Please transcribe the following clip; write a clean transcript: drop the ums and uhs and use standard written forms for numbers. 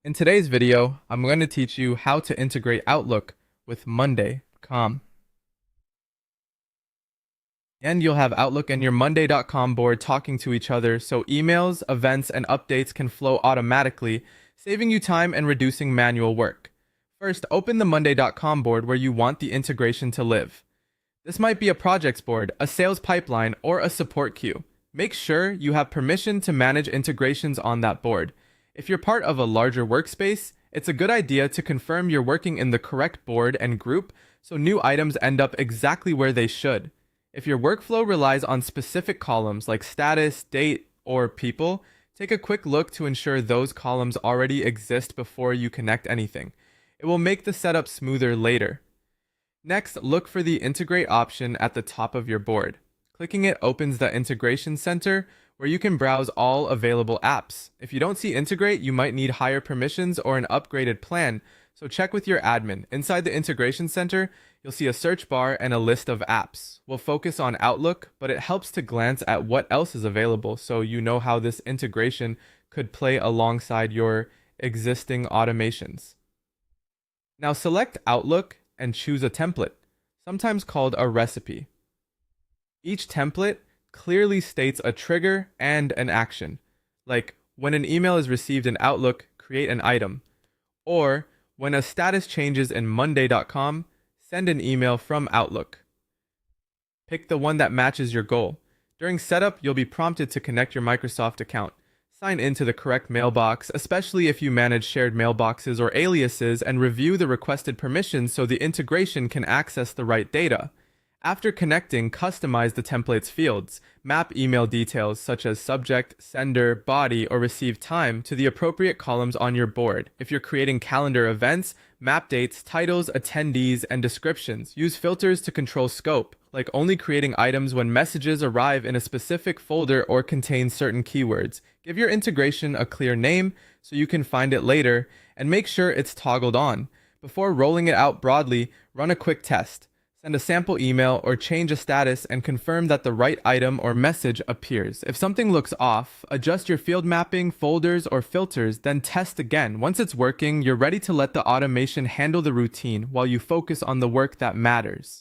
In today's video, I'm going to teach you how to integrate Outlook with Monday.com. And you'll have Outlook and your Monday.com board talking to each other so emails, events, and updates can flow automatically, saving you time and reducing manual work. First, open the Monday.com board where you want the integration to live. This might be a projects board, a sales pipeline, or a support queue. Make sure you have permission to manage integrations on that board. If you're part of a larger workspace, it's a good idea to confirm you're working in the correct board and group so new items end up exactly where they should. If your workflow relies on specific columns like status, date, or people, take a quick look to ensure those columns already exist before you connect anything. It will make the setup smoother later. Next, look for the Integrate option at the top of your board. Clicking it opens the Integration Center, where you can browse all available apps. If you don't see Integrate, you might need higher permissions or an upgraded plan, so check with your admin. Inside the Integration Center, you'll see a search bar and a list of apps. We'll focus on Outlook, but it helps to glance at what else is available so you know how this integration could play alongside your existing automations. Now select Outlook and choose a template, sometimes called a recipe. Each template clearly states a trigger and an action, like when an email is received in Outlook, create an item, or when a status changes in Monday.com, send an email from Outlook. Pick the one that matches your goal. During setup, you'll be prompted to connect your Microsoft account. Sign into the correct mailbox, especially if you manage shared mailboxes or aliases, and review the requested permissions so the integration can access the right data. After connecting, customize the template's fields. Map email details such as subject, sender, body, or receive time to the appropriate columns on your board. If you're creating calendar events, map dates, titles, attendees, and descriptions. Use filters to control scope, like only creating items when messages arrive in a specific folder or contain certain keywords. Give your integration a clear name so you can find it later, and make sure it's toggled on. Before rolling it out broadly, run a quick test. Send a sample email or change a status and confirm that the right item or message appears. If something looks off, adjust your field mapping, folders, or filters, then test again. Once it's working, you're ready to let the automation handle the routine while you focus on the work that matters.